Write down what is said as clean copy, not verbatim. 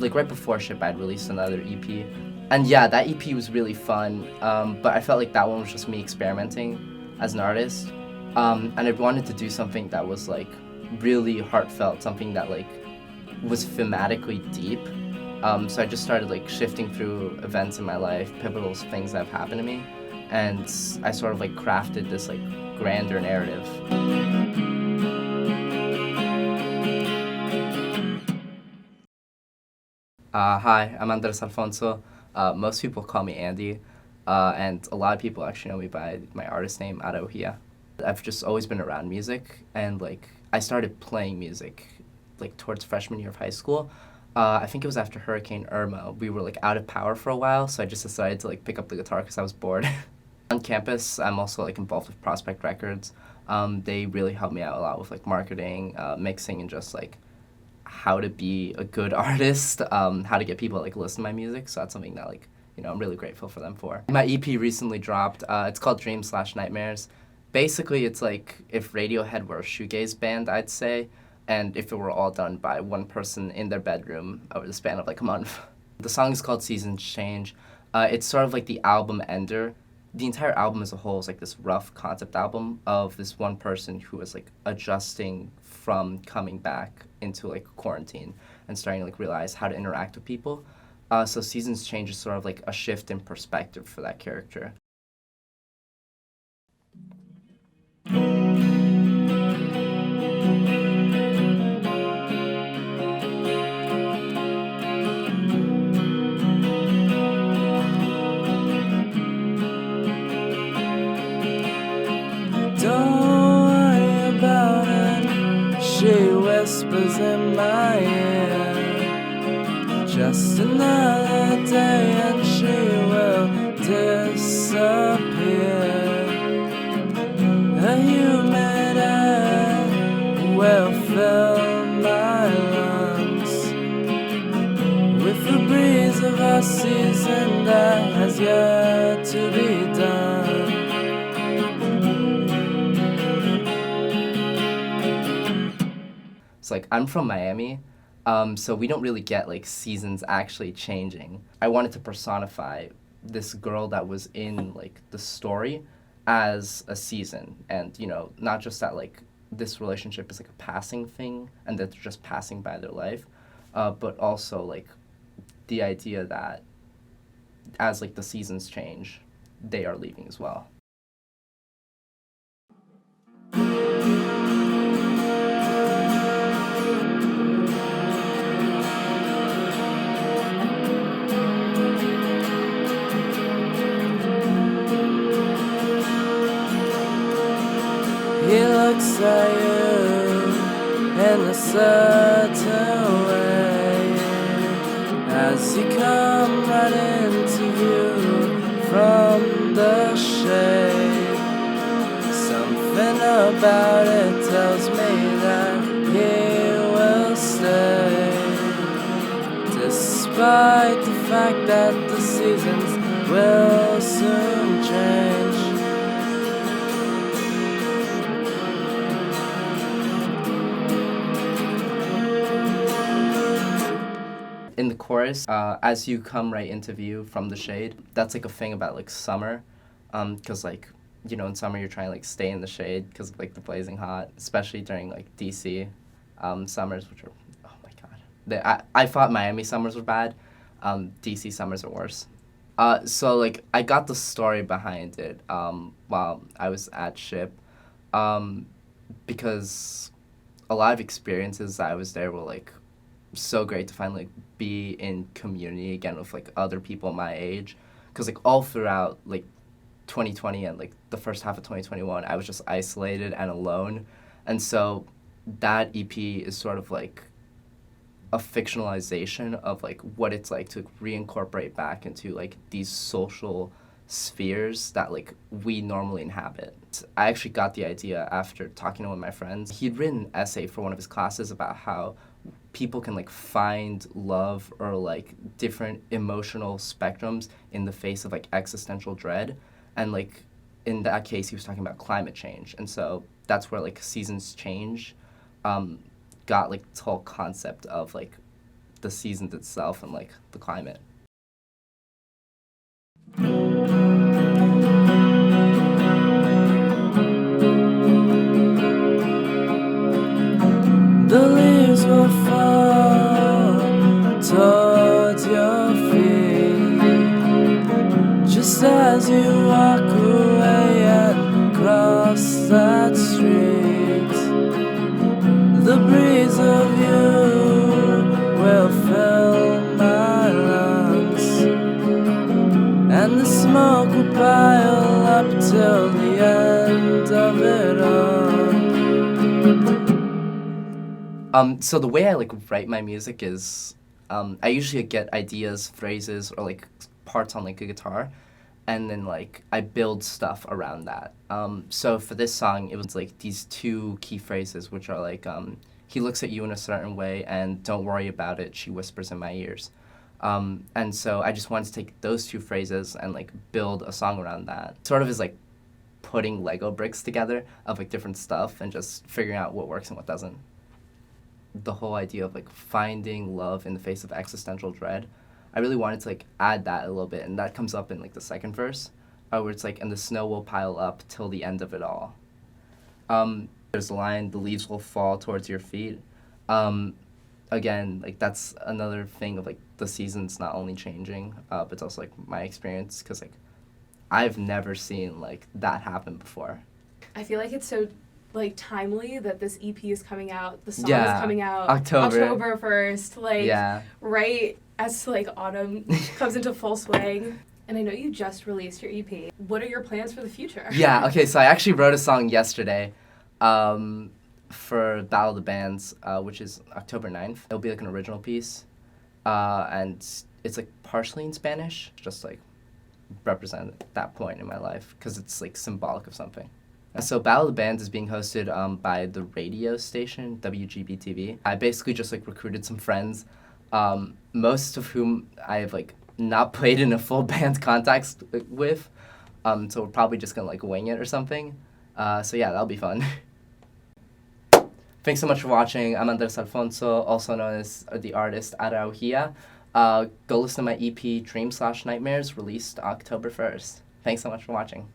like right before Ship, I'd released another EP. And yeah, that EP was really fun, but I felt like that one was just me experimenting as an artist. And I wanted to do something that was like really heartfelt, something that like was thematically deep. So I just started like shifting through events in my life, pivotal things that have happened to me, and I sort of like crafted this like grander narrative. Hi, I'm Andres Alfonso. Most people call me Andy, and a lot of people actually know me by my artist name, ARAUJIA. I've just always been around music, and like I started playing music like towards freshman year of high school. I think it was after Hurricane Irma. We were like out of power for a while, so I just decided to like pick up the guitar because I was bored. On campus, I'm also like involved with Prospect Records. They really helped me out a lot with like marketing, mixing, and just like how to be a good artist, how to get people to like listen to my music. So that's something that like, you know, I'm really grateful for them for. My EP recently dropped. It's called Dreams/Nightmares. Basically, it's like if Radiohead were a shoegaze band, I'd say, and if it were all done by one person in their bedroom over the span of like a month. The song is called Seasons Change. It's sort of like the album ender. The entire album as a whole is like this rough concept album of this one person who was like adjusting from coming back into like quarantine and starting to like realize how to interact with people. So Seasons Change is sort of like a shift in perspective for that character. She whispers in my ear, just another day and she will disappear. The humid air will fill my lungs with the breeze of a season that has yet to be done. Like I'm from Miami, so we don't really get like seasons actually changing. I wanted to personify this girl that was in like the story as a season, and you know, not just that like this relationship is like a passing thing and that they're just passing by their life, but also like the idea that as like the seasons change, they are leaving as well. He looks at you in a certain way as you come right into view from the shade. Something about it tells me that he will stay, despite the fact that the seasons will soon change. In the chorus, as you come right into view from the shade, that's like a thing about like summer, because like, you know, in summer you're trying to like stay in the shade because of like the blazing hot, especially during like DC summers, which are, oh my god. I thought Miami summers were bad, DC summers are worse. So like I got the story behind it while I was at Ship, because a lot of experiences that I was there were like so great to finally like be in community again with like other people my age, because like all throughout like 2020 and like the first half of 2021 I was just isolated and alone, and so that EP is sort of like a fictionalization of like what it's like to reincorporate back into like these social spheres that like we normally inhabit. I actually got the idea after talking to one of my friends. He'd written an essay for one of his classes about how people can like find love or like different emotional spectrums in the face of like existential dread, and like in that case he was talking about climate change, and so that's where like Seasons Change got like this whole concept of like the seasons itself and like the climate. The leaves will fall towards your feet just as you walk away and cross that street. The breeze of you will fill my lungs, and the smoke will pile up till the end of it all. So the way I like write my music is, I usually get ideas, phrases, or like parts on like a guitar, and then like I build stuff around that. So for this song, it was like these two key phrases, which are like, he looks at you in a certain way, and don't worry about it, she whispers in my ears. And so I just wanted to take those two phrases and like build a song around that. Sort of is like putting Lego bricks together of like different stuff and just figuring out what works and what doesn't. The whole idea of like finding love in the face of existential dread, I really wanted to like add that a little bit, and that comes up in like the second verse, where it's like, and the snow will pile up till the end of it all. There's a line, the leaves will fall towards your feet. Again, like that's another thing of like the seasons not only changing, but it's also like my experience, because like I've never seen like that happen before. I feel like it's so like timely that this EP is coming out, the song Yeah, is coming out October 1st, like Yeah. right as like autumn comes into full swing. And I know you just released your EP. What are your plans for the future? Yeah, okay, so I actually wrote a song yesterday for Battle of the Bands, which is October 9th. It'll be like an original piece, and it's like partially in Spanish, just like represent that point in my life, because it's like symbolic of something. So Battle of the Bands is being hosted by the radio station, WGB-TV. I basically just like recruited some friends, most of whom I have like not played in a full band context with, so we're probably just gonna like wing it or something. So yeah, that'll be fun. Thanks so much for watching. I'm Andres Alfonso, also known as the artist ARAUJIA. Go listen to my EP Dreams/Nightmares, released October 1st. Thanks so much for watching.